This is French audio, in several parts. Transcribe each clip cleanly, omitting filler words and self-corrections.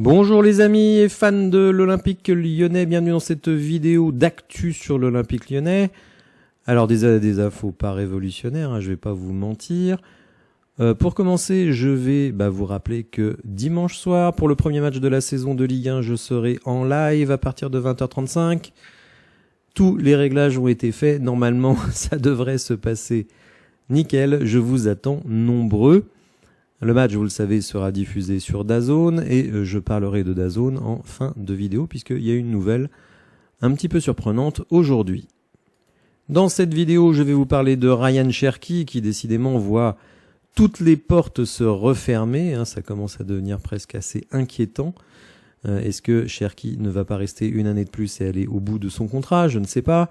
Bonjour les amis et fans de l'Olympique lyonnais, bienvenue dans cette vidéo d'actu sur l'Olympique lyonnais. Alors des infos pas révolutionnaires, je vais pas vous mentir. Pour commencer, je vais vous rappeler que dimanche soir, pour le premier match de la saison de Ligue 1, je serai en live à partir de 20h35. Tous les réglages ont été faits, normalement ça devrait se passer nickel, je vous attends nombreux. Le match, vous le savez, sera diffusé sur DAZN et je parlerai de DAZN en fin de vidéo puisqu'il y a une nouvelle un petit peu surprenante aujourd'hui. Dans cette vidéo, je vais vous parler de Ryan Cherki qui décidément voit toutes les portes se refermer. Ça commence à devenir presque assez inquiétant. Est-ce que Cherki ne va pas rester une année de plus et aller au bout de son contrat? Je ne sais pas.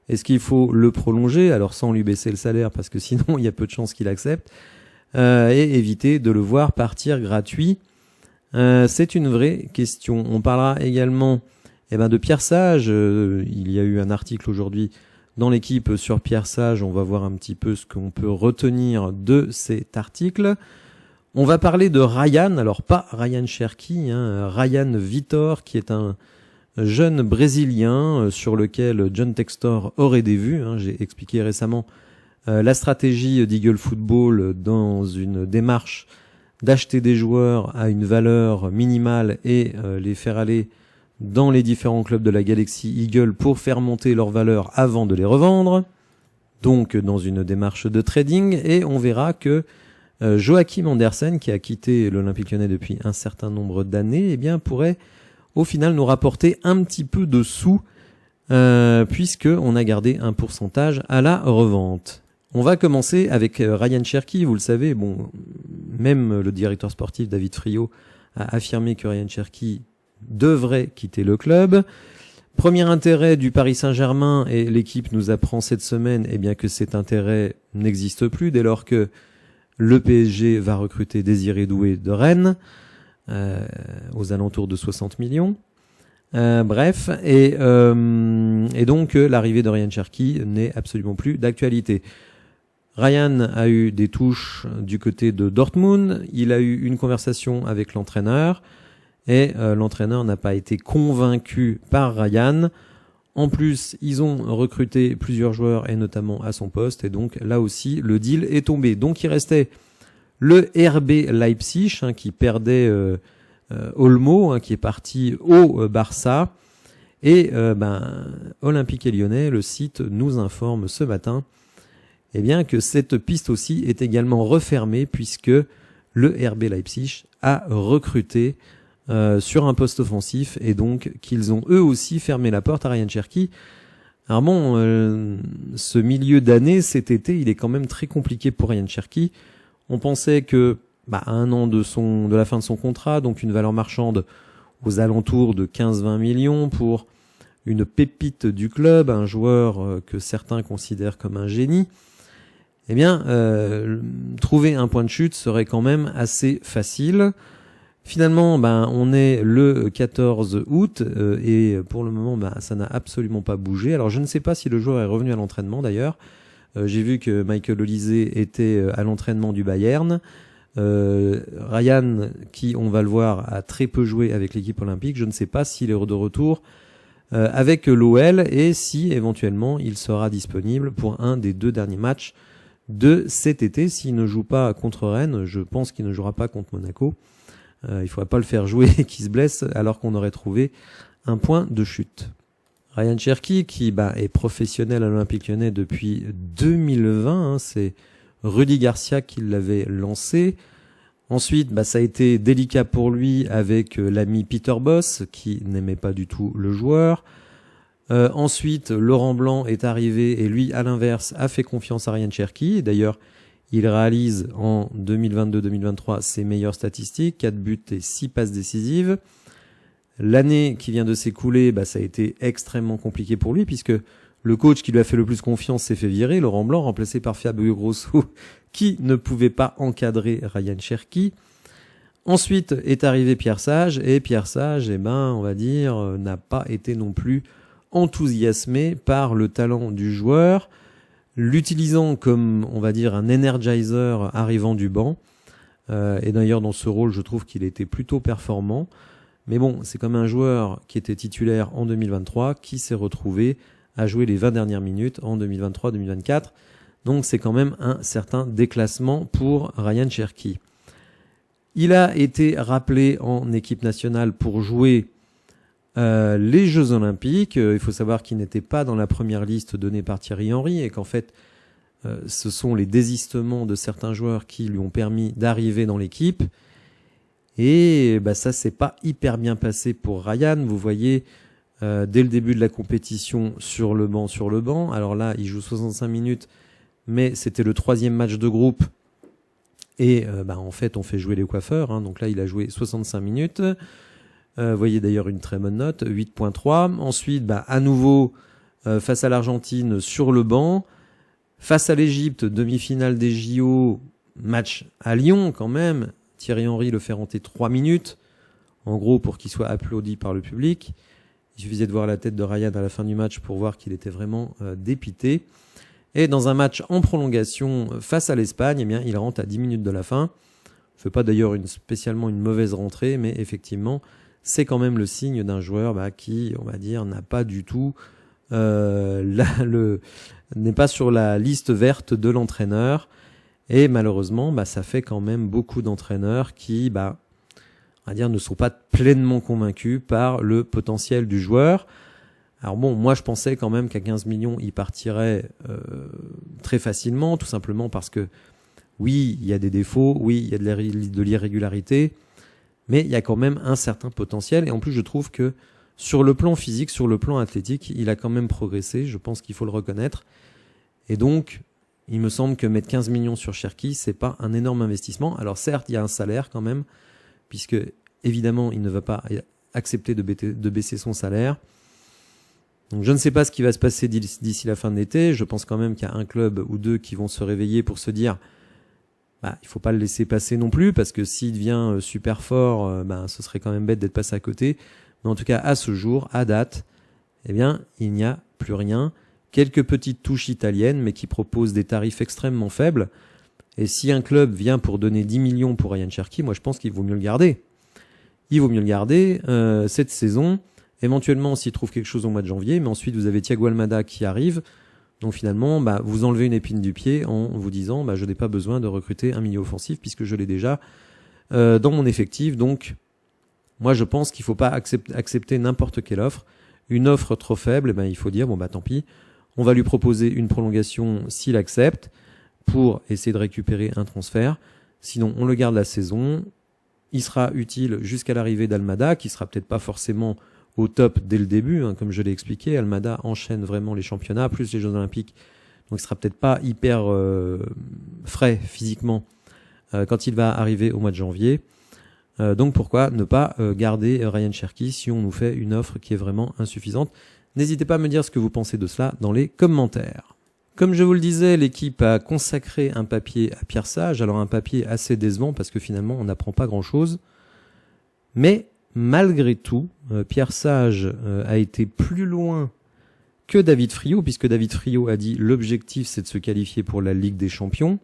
Est-ce qu'il faut le prolonger, alors sans lui baisser le salaire parce que sinon il y a peu de chances qu'il accepte, et éviter de le voir partir gratuit? C'est une vraie question. On parlera également de Pierre Sage. Il y a eu un article aujourd'hui dans l'équipe sur Pierre Sage. On va voir un petit peu ce qu'on peut retenir de cet article. On va parler de Ryan, alors pas Ryan Cherki, Ryan Vitor, qui est un jeune Brésilien sur lequel John Textor aurait des vues. J'ai expliqué récemment la stratégie d'Eagle Football dans une démarche d'acheter des joueurs à une valeur minimale et les faire aller dans les différents clubs de la Galaxy Eagle pour faire monter leur valeur avant de les revendre. Donc dans une démarche de trading, et on verra que Joachim Andersen, qui a quitté l'Olympique lyonnais depuis un certain nombre d'années, pourrait au final nous rapporter un petit peu de sous puisque on a gardé un pourcentage à la revente. On va commencer avec Ryan Cherki. Vous le savez, même le directeur sportif David Friot a affirmé que Ryan Cherki devrait quitter le club. Premier intérêt du Paris Saint-Germain, et l'équipe nous apprend cette semaine que cet intérêt n'existe plus dès lors que le PSG va recruter Désiré Doué de Rennes aux alentours de 60 millions. Et donc l'arrivée de Ryan Cherki n'est absolument plus d'actualité. Ryan a eu des touches du côté de Dortmund, il a eu une conversation avec l'entraîneur et l'entraîneur n'a pas été convaincu par Ryan. En plus, ils ont recruté plusieurs joueurs et notamment à son poste, et donc là aussi le deal est tombé. Donc il restait le RB Leipzig qui perdait Olmo, qui est parti au Barça, et Olympique et Lyonnais, le site nous informe ce matin que cette piste aussi est également refermée puisque le RB Leipzig a recruté sur un poste offensif, et donc qu'ils ont eux aussi fermé la porte à Ryan Cherki. Alors ce milieu d'année, cet été, il est quand même très compliqué pour Ryan Cherki. On pensait que à un an de la fin de son contrat, donc une valeur marchande aux alentours de 15-20 millions pour une pépite du club, un joueur que certains considèrent comme un génie, trouver un point de chute serait quand même assez facile. Finalement, on est le 14 août et pour le moment, ça n'a absolument pas bougé. Alors, je ne sais pas si le joueur est revenu à l'entraînement d'ailleurs. J'ai vu que Michael Olise était à l'entraînement du Bayern. Ryan, qui, on va le voir, a très peu joué avec l'équipe olympique. Je ne sais pas s'il est de retour avec l'OL et si éventuellement il sera disponible pour un des 2 derniers matchs de cet été. S'il ne joue pas contre Rennes, je pense qu'il ne jouera pas contre Monaco. Il ne faudrait pas le faire jouer et qu'il se blesse alors qu'on aurait trouvé un point de chute. Ryan Cherki, qui est professionnel à l'Olympique lyonnais depuis 2020, c'est Rudy Garcia qui l'avait lancé. Ensuite, ça a été délicat pour lui avec l'ami Peter Bosz, qui n'aimait pas du tout le joueur. Ensuite, Laurent Blanc est arrivé et lui, à l'inverse, a fait confiance à Ryan Cherki. D'ailleurs, il réalise en 2022-2023 ses meilleures statistiques, 4 buts et 6 passes décisives. L'année qui vient de s'écouler, ça a été extrêmement compliqué pour lui puisque le coach qui lui a fait le plus confiance s'est fait virer, Laurent Blanc, remplacé par Fabio Grosso, qui ne pouvait pas encadrer Ryan Cherki. Ensuite est arrivé Pierre Sage, et Pierre Sage, on va dire, n'a pas été non plus enthousiasmé par le talent du joueur, l'utilisant comme, on va dire, un energizer arrivant du banc. Et d'ailleurs, dans ce rôle, je trouve qu'il était plutôt performant. Mais bon, c'est comme un joueur qui était titulaire en 2023 qui s'est retrouvé à jouer les 20 dernières minutes en 2023-2024. Donc c'est quand même un certain déclassement pour Ryan Cherki. Il a été rappelé en équipe nationale pour jouer les Jeux Olympiques. Il faut savoir qu'il n'était pas dans la première liste donnée par Thierry Henry et qu'en fait, ce sont les désistements de certains joueurs qui lui ont permis d'arriver dans l'équipe. Et ça s'est pas hyper bien passé pour Ryan. Vous voyez, dès le début de la compétition, sur le banc. Alors là, il joue 65 minutes, mais c'était le 3e match de groupe. Et en fait, on fait jouer les coiffeurs. Donc là, il a joué 65 minutes. Vous voyez d'ailleurs une très bonne note, 8.3. Ensuite, à nouveau, face à l'Argentine, sur le banc. Face à l'Égypte, demi-finale des JO, match à Lyon quand même. Thierry Henry le fait rentrer 3 minutes, en gros pour qu'il soit applaudi par le public. Il suffisait de voir la tête de Ryan à la fin du match pour voir qu'il était vraiment dépité. Et dans un match en prolongation face à l'Espagne, il rentre à 10 minutes de la fin. Il ne fait pas d'ailleurs spécialement une mauvaise rentrée, mais effectivement, c'est quand même le signe d'un joueur qui, on va dire, n'a pas du tout n'est pas sur la liste verte de l'entraîneur. Et malheureusement, ça fait quand même beaucoup d'entraîneurs qui, on va dire, ne sont pas pleinement convaincus par le potentiel du joueur. Alors bon, moi je pensais quand même qu'à 15 millions, il partirait très facilement, tout simplement parce que oui, il y a des défauts, oui, il y a de l'irrégularité, mais il y a quand même un certain potentiel. Et en plus, je trouve que sur le plan physique, sur le plan athlétique, il a quand même progressé, je pense qu'il faut le reconnaître. Et donc, il me semble que mettre 15 millions sur Cherki, c'est pas un énorme investissement. Alors certes, il y a un salaire quand même, puisque évidemment, il ne va pas accepter de baisser son salaire. Donc je ne sais pas ce qui va se passer d'ici la fin de l'été. Je pense quand même qu'il y a un club ou deux qui vont se réveiller pour se dire il faut pas le laisser passer non plus, parce que s'il devient super fort, ce serait quand même bête d'être passé à côté. Mais en tout cas, à ce jour, à date, il n'y a plus rien. Quelques petites touches italiennes, mais qui proposent des tarifs extrêmement faibles. Et si un club vient pour donner 10 millions pour Ryan Cherki, moi je pense qu'il vaut mieux le garder. Il vaut mieux le garder cette saison. Éventuellement, s'il trouve quelque chose au mois de janvier, mais ensuite vous avez Thiago Almada qui arrive. Donc finalement, vous enlevez une épine du pied en vous disant je n'ai pas besoin de recruter un milieu offensif puisque je l'ai déjà dans mon effectif. Donc moi je pense qu'il ne faut pas accepter n'importe quelle offre. Une offre trop faible, il faut dire tant pis. On va lui proposer une prolongation s'il accepte pour essayer de récupérer un transfert. Sinon, on le garde la saison. Il sera utile jusqu'à l'arrivée d'Almada, qui sera peut-être pas forcément au top dès le début. Comme je l'ai expliqué, Almada enchaîne vraiment les championnats, plus les Jeux Olympiques. Donc, il sera peut-être pas hyper frais physiquement quand il va arriver au mois de janvier. Donc, pourquoi ne pas garder Ryan Cherki si on nous fait une offre qui est vraiment insuffisante? N'hésitez pas à me dire ce que vous pensez de cela dans les commentaires. Comme je vous le disais, l'équipe a consacré un papier à Pierre Sage. Alors un papier assez décevant parce que finalement on n'apprend pas grand-chose. Mais malgré tout, Pierre Sage a été plus loin que David Friot, puisque David Friot a dit l'objectif c'est de se qualifier pour la Ligue des Champions.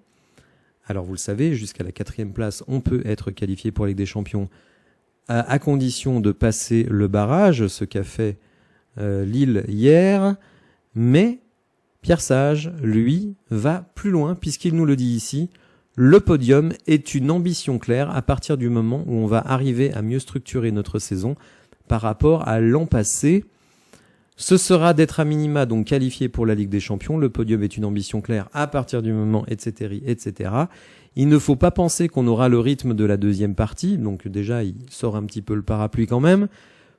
Alors vous le savez, jusqu'à la 4e place, on peut être qualifié pour la Ligue des Champions à condition de passer le barrage, ce qu'a fait Lille hier, mais Pierre Sage, lui, va plus loin puisqu'il nous le dit ici, le podium est une ambition claire à partir du moment où on va arriver à mieux structurer notre saison par rapport à l'an passé. Ce sera d'être à minima donc qualifié pour la Ligue des Champions, le podium est une ambition claire à partir du moment, etc., etc. Il ne faut pas penser qu'on aura le rythme de la deuxième partie, donc déjà il sort un petit peu le parapluie quand même.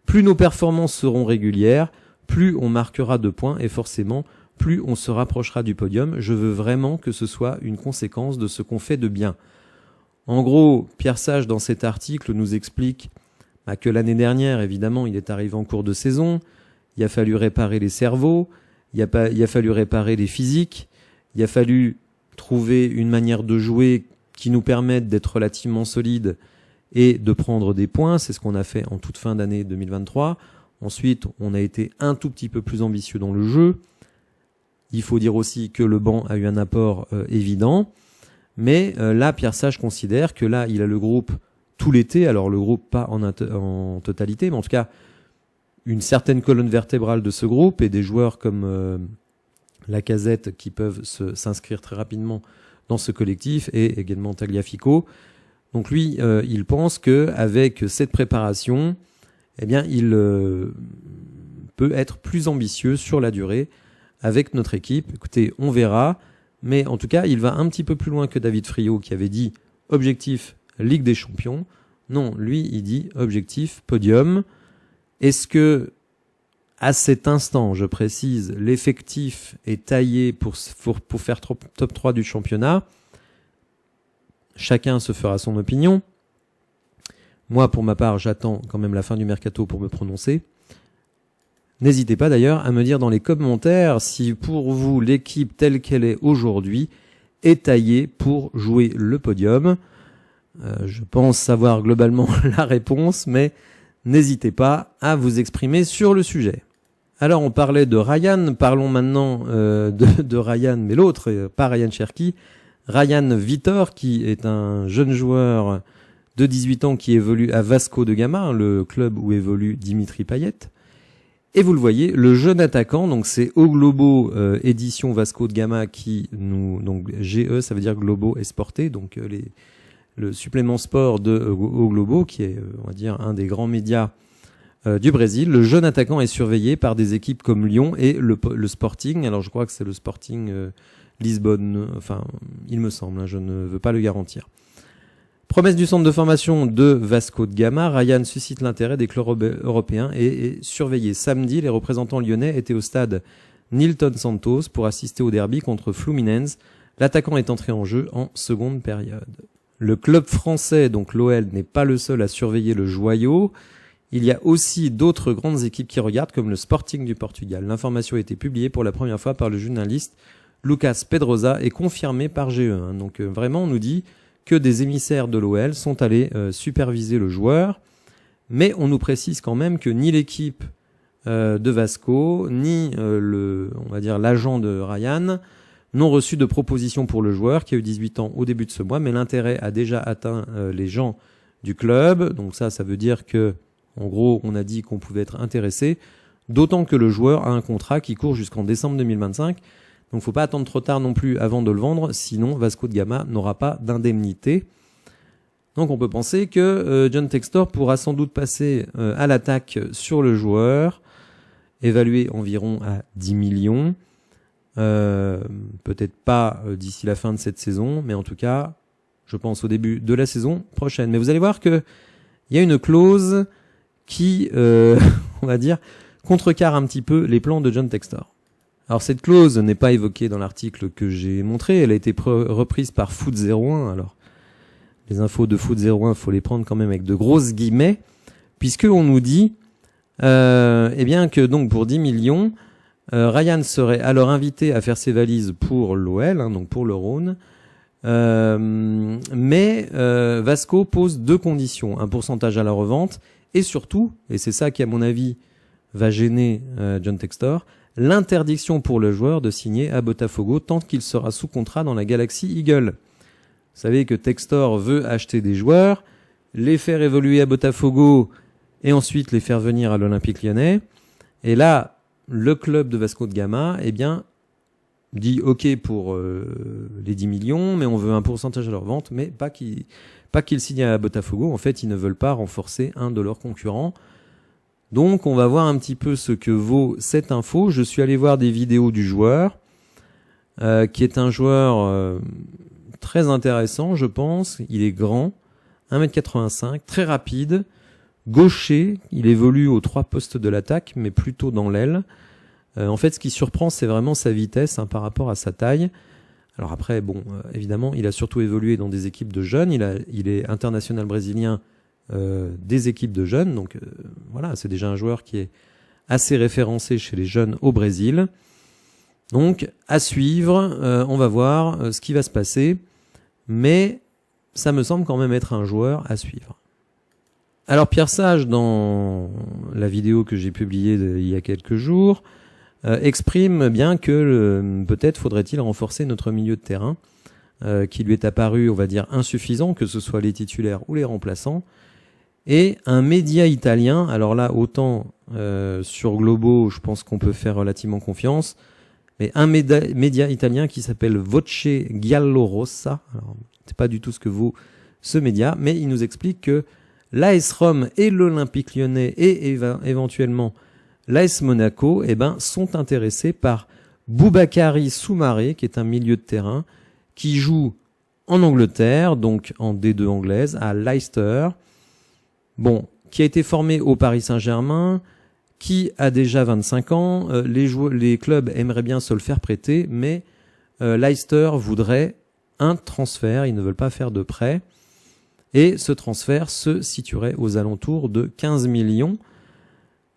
Plus nos performances seront régulières, plus on marquera de points et forcément, plus on se rapprochera du podium. Je veux vraiment que ce soit une conséquence de ce qu'on fait de bien. En gros, Pierre Sage, dans cet article, nous explique que l'année dernière, évidemment, il est arrivé en cours de saison, il a fallu réparer les cerveaux, il a fallu réparer les physiques, il a fallu trouver une manière de jouer qui nous permette d'être relativement solide et de prendre des points. C'est ce qu'on a fait en toute fin d'année 2023. Ensuite, on a été un tout petit peu plus ambitieux dans le jeu. Il faut dire aussi que le banc a eu un apport évident. Mais là, Pierre Sage considère que là, il a le groupe tout l'été. Alors le groupe pas en totalité, mais en tout cas une certaine colonne vertébrale de ce groupe et des joueurs comme Lacazette qui peuvent s'inscrire très rapidement dans ce collectif et également Tagliafico. Donc lui, il pense que avec cette préparation, eh bien, il peut être plus ambitieux sur la durée avec notre équipe. Écoutez, on verra, mais en tout cas, il va un petit peu plus loin que David Friot qui avait dit objectif Ligue des Champions. Non, lui, il dit objectif podium. Est-ce que à cet instant, je précise, l'effectif est taillé pour faire top 3 du championnat? Chacun se fera son opinion. Moi, pour ma part, j'attends quand même la fin du mercato pour me prononcer. N'hésitez pas d'ailleurs à me dire dans les commentaires si pour vous, l'équipe telle qu'elle est aujourd'hui est taillée pour jouer le podium. Je pense savoir globalement la réponse, mais n'hésitez pas à vous exprimer sur le sujet. Alors on parlait de Ryan, parlons maintenant de Ryan, mais l'autre, pas Ryan Cherki, Ryan Vitor, qui est un jeune joueur de 18 ans qui évolue à Vasco de Gama, le club où évolue Dimitri Payet. Et vous le voyez, le jeune attaquant, donc c'est O Globo édition Vasco de Gama qui donc GE, ça veut dire Globo Esporte, donc le supplément sport de O Globo, qui est, on va dire, un des grands médias du Brésil. Le jeune attaquant est surveillé par des équipes comme Lyon et le Sporting. Alors je crois que c'est le Sporting Lisbonne, enfin il me semble, hein, je ne veux pas le garantir. Promesse du centre de formation de Vasco de Gama, Ryan suscite l'intérêt des clubs européens et est surveillé. Samedi, les représentants lyonnais étaient au stade Nilton Santos pour assister au derby contre Fluminense. L'attaquant est entré en jeu en seconde période. Le club français, donc l'OL, n'est pas le seul à surveiller le joyau. Il y a aussi d'autres grandes équipes qui regardent, comme le Sporting du Portugal. L'information a été publiée pour la première fois par le journaliste Lucas Pedrosa et confirmée par GE1. Donc vraiment, on nous dit que des émissaires de l'OL sont allés superviser le joueur, mais on nous précise quand même que ni l'équipe de Vasco, ni on va dire l'agent de Ryan n'ont reçu de proposition pour le joueur qui a eu 18 ans au début de ce mois, mais l'intérêt a déjà atteint les gens du club. Donc ça veut dire que, en gros, on a dit qu'on pouvait être intéressé, d'autant que le joueur a un contrat qui court jusqu'en décembre 2025. Donc faut pas attendre trop tard non plus avant de le vendre, sinon Vasco de Gama n'aura pas d'indemnité. Donc on peut penser que John Textor pourra sans doute passer à l'attaque sur le joueur, évalué environ à 10 millions. Peut-être pas d'ici la fin de cette saison, mais en tout cas, je pense au début de la saison prochaine. Mais vous allez voir que il y a une clause qui, on va dire, contrecarre un petit peu les plans de John Textor. Alors cette clause n'est pas évoquée dans l'article que j'ai montré, elle a été reprise par Foot01. Alors les infos de Foot01, faut les prendre quand même avec de grosses guillemets, puisque on nous dit eh bien que donc pour 10 millions, Ryan serait alors invité à faire ses valises pour l'OL, hein, donc pour le Rhône. Mais Vasco pose deux conditions, un pourcentage à la revente et surtout, et c'est ça qui à mon avis va gêner John Textor, l'interdiction pour le joueur de signer à Botafogo tant qu'il sera sous contrat dans la Galaxy Eagle. Vous savez que Textor veut acheter des joueurs, les faire évoluer à Botafogo et ensuite les faire venir à l'Olympique Lyonnais. Et là, le club de Vasco de Gama, eh bien, dit OK pour les 10 millions, mais on veut un pourcentage à leur vente, mais pas qu'ils signent à Botafogo. En fait, ils ne veulent pas renforcer un de leurs concurrents. Donc, on va voir un petit peu ce que vaut cette info. Je suis allé voir des vidéos du joueur, qui est un joueur très intéressant, je pense. Il est grand, 1m85, très rapide, gaucher. Il évolue aux 3 postes de l'attaque, mais plutôt dans l'aile. En fait, ce qui surprend, c'est vraiment sa vitesse par rapport à sa taille. Alors après, bon, évidemment, il a surtout évolué dans des équipes de jeunes. Il est international brésilien des équipes de jeunes. Donc voilà, c'est déjà un joueur qui est assez référencé chez les jeunes au Brésil. Donc à suivre, on va voir ce qui va se passer. Mais ça me semble quand même être un joueur à suivre. Alors Pierre Sage, dans la vidéo que j'ai publiée il y a quelques jours, exprime bien que peut-être faudrait-il renforcer notre milieu de terrain qui lui est apparu, on va dire, insuffisant, que ce soit les titulaires ou les remplaçants. Et un média italien, alors là, autant sur Globo, je pense qu'on peut faire relativement confiance, mais un média italien qui s'appelle Voce Giallorossa, alors c'est pas du tout ce que vaut ce média, mais il nous explique que l'AS Rome et l'Olympique Lyonnais et éventuellement l'AS Monaco sont intéressés par Boubakary Soumaré, qui est un milieu de terrain, qui joue en Angleterre, donc en D2 anglaise, à Leicester, qui a été formé au Paris Saint-Germain, qui a déjà 25 ans. Les clubs aimeraient bien se le faire prêter, mais Leicester voudrait un transfert, ils ne veulent pas faire de prêt, et ce transfert se situerait aux alentours de 15 millions.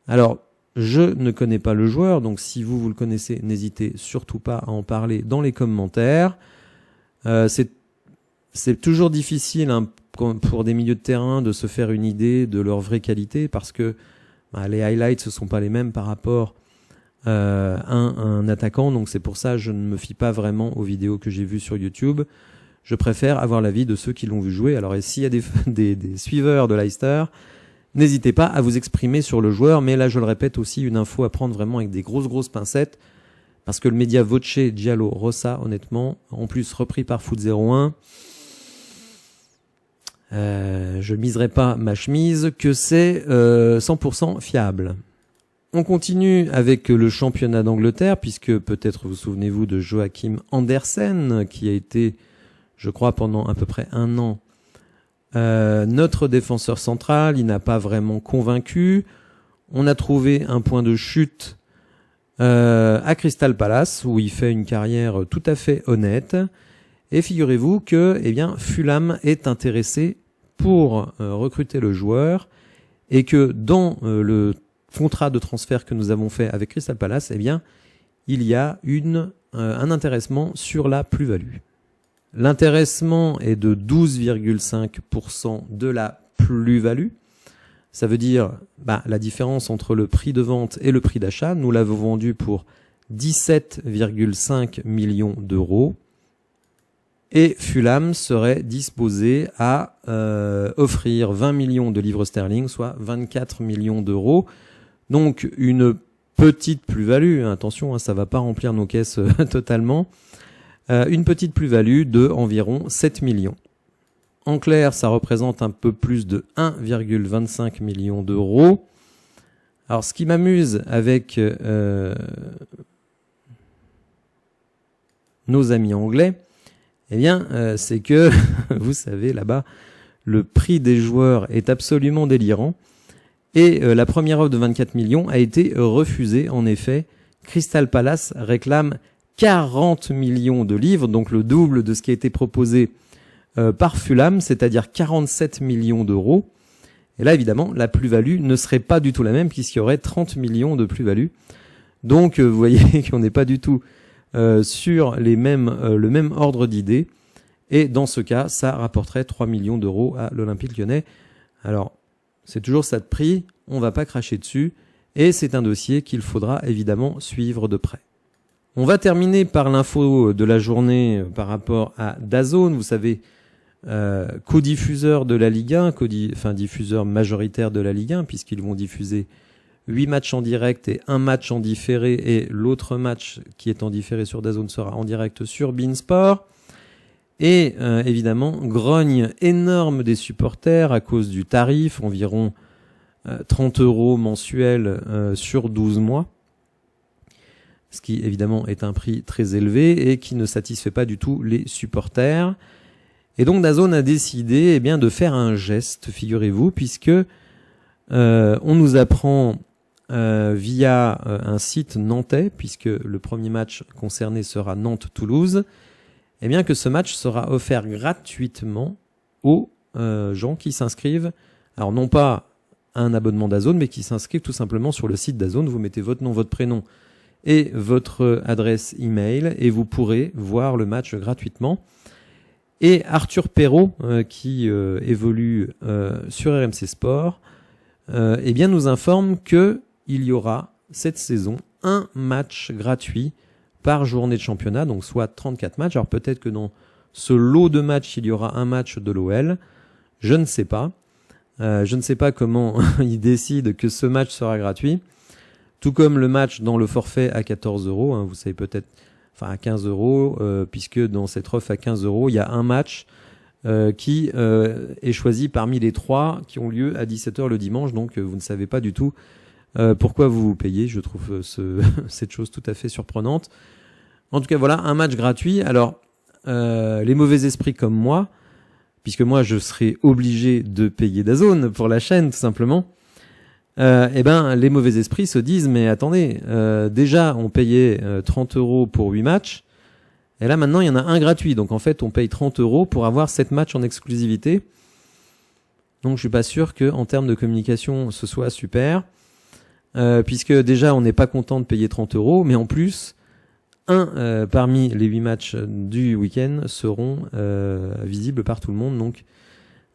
Alors, je ne connais pas le joueur, donc si vous le connaissez, n'hésitez surtout pas à en parler dans les commentaires. C'est toujours difficile pour des milieux de terrain de se faire une idée de leur vraie qualité, parce que les highlights ne sont pas les mêmes par rapport à un attaquant, donc c'est pour ça que je ne me fie pas vraiment aux vidéos que j'ai vues sur YouTube. Je préfère avoir l'avis de ceux qui l'ont vu jouer. Alors, et s'il y a des suiveurs de Leicester, n'hésitez pas à vous exprimer sur le joueur, mais là je le répète aussi, une info à prendre vraiment avec des grosses pincettes, parce que le média Voce Giallorossa, honnêtement, en plus repris par Foot 01, je miserai pas ma chemise que c'est 100% fiable. On continue avec le championnat d'Angleterre, puisque peut-être vous souvenez-vous de Joachim Andersen, qui a été, je crois, pendant à peu près un an, notre défenseur central. Il n'a pas vraiment convaincu. On a trouvé un point de chute à Crystal Palace, où il fait une carrière tout à fait honnête. Et figurez-vous que Fulham est intéressé pour recruter le joueur, et que dans le contrat de transfert que nous avons fait avec Crystal Palace, il y a un intéressement sur la plus-value. L'intéressement est de 12,5% de la plus-value. Ça veut dire la différence entre le prix de vente et le prix d'achat. Nous l'avons vendu pour 17,5 millions d'euros. Et Fulham serait disposé à offrir 20 millions de livres sterling, soit 24 millions d'euros. Donc une petite plus-value, attention, ça va pas remplir nos caisses totalement. Une petite plus-value de environ 7 millions. En clair, ça représente un peu plus de 1,25 million d'euros. Alors, ce qui m'amuse avec nos amis anglais, c'est que, vous savez, là-bas, le prix des joueurs est absolument délirant. Et la première offre de 24 millions a été refusée. En effet, Crystal Palace réclame 40 millions de livres, donc le double de ce qui a été proposé par Fulham, c'est-à-dire 47 millions d'euros. Et là, évidemment, la plus-value ne serait pas du tout la même, puisqu'il y aurait 30 millions de plus-value. Donc, vous voyez qu'on n'est pas du tout sur le même ordre d'idées. Et dans ce cas, ça rapporterait 3 millions d'euros à l'Olympique Lyonnais. Alors, c'est toujours ça de prix, on va pas cracher dessus, et c'est un dossier qu'il faudra évidemment suivre de près. On va terminer par l'info de la journée par rapport à DAZN. Vous savez, co-diffuseur de la Ligue 1, diffuseur majoritaire de la Ligue 1, puisqu'ils vont diffuser 8 matchs en direct et 1 match en différé, et l'autre match qui est en différé sur DAZN sera en direct sur beIN Sport. Et évidemment, grogne énorme des supporters à cause du tarif, environ 30 € mensuels sur 12 mois. Ce qui évidemment est un prix très élevé et qui ne satisfait pas du tout les supporters. Et donc DAZN a décidé de faire un geste, figurez-vous, puisque on nous apprend via un site nantais, puisque le premier match concerné sera Nantes-Toulouse, que ce match sera offert gratuitement aux gens qui s'inscrivent, alors non pas à un abonnement DAZN, mais qui s'inscrivent tout simplement sur le site DAZN. Vous mettez votre nom, votre prénom et votre adresse email, et vous pourrez voir le match gratuitement. Et Arthur Perrault, qui évolue sur RMC Sport, nous informe que il y aura cette saison un match gratuit par journée de championnat, donc soit 34 matchs. Alors peut-être que dans ce lot de matchs, il y aura un match de l'OL. Je ne sais pas. Je ne sais pas comment ils décident que ce match sera gratuit. Tout comme le match dans le forfait à 14 €, hein, vous savez peut-être, enfin à 15 €, puisque dans cette offre à 15 €, il y a un match qui est choisi parmi les 3 qui ont lieu à 17h le dimanche, donc vous ne savez pas du tout pourquoi vous payez. Je trouve cette chose tout à fait surprenante. En tout cas, voilà, un match gratuit. Alors, les mauvais esprits comme moi, puisque moi je serai obligé de payer DAZN pour la chaîne tout simplement, eh ben les mauvais esprits se disent mais attendez, déjà on payait 30 € pour 8 matchs, et là maintenant il y en a un gratuit, donc en fait on paye 30 € pour avoir 7 matchs en exclusivité. Donc je suis pas sûr que en termes de communication ce soit super, puisque déjà on n'est pas content de payer 30 €, mais en plus parmi les 8 matchs du week-end seront visibles par tout le monde, donc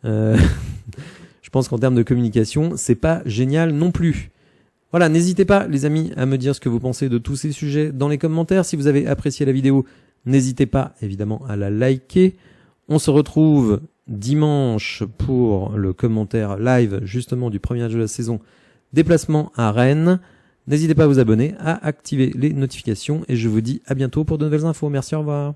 je pense qu'en termes de communication, c'est pas génial non plus. Voilà, n'hésitez pas les amis à me dire ce que vous pensez de tous ces sujets dans les commentaires. Si vous avez apprécié la vidéo, n'hésitez pas évidemment à la liker. On se retrouve dimanche pour le commentaire live justement du premier match de la saison, déplacement à Rennes. N'hésitez pas à vous abonner, à activer les notifications et je vous dis à bientôt pour de nouvelles infos. Merci, au revoir.